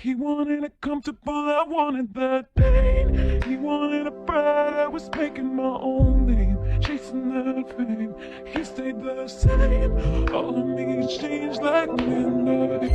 He wanted it comfortable, I wanted that pain. He wanted a bride, I was making my own name, chasing that fame. He stayed the same, all of me changed like midnight.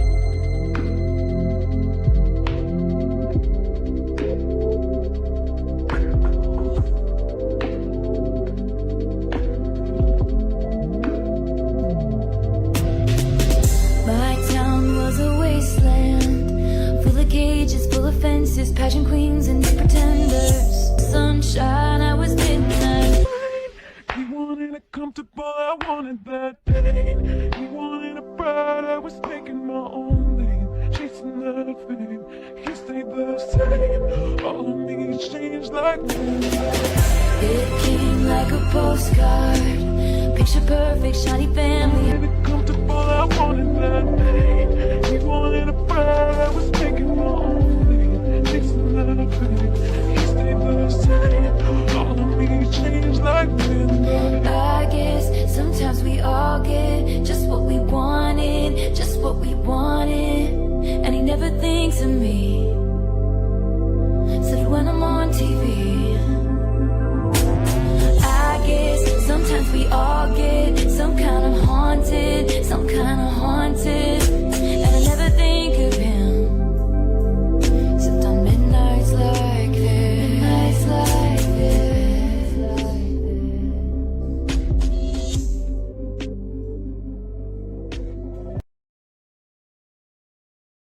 Pageant queens and pretenders. Sunshine, I was midnight. He wanted it comfortable, I wanted that pain. He wanted a bride, I was making my own name, chasing that fame. He stayed the same, all of me changed like midnight. It came like a postcard, picture perfect, shiny family. He wanted it comfortable, I wanted that pain. He wanted a bride, I was making my own name, chasing that fame. He stayed the same, all of me changed like midnight. I guess sometimes we all get just what we wanted, just what we wanted. And he never thinks of me, except when I'm on TV.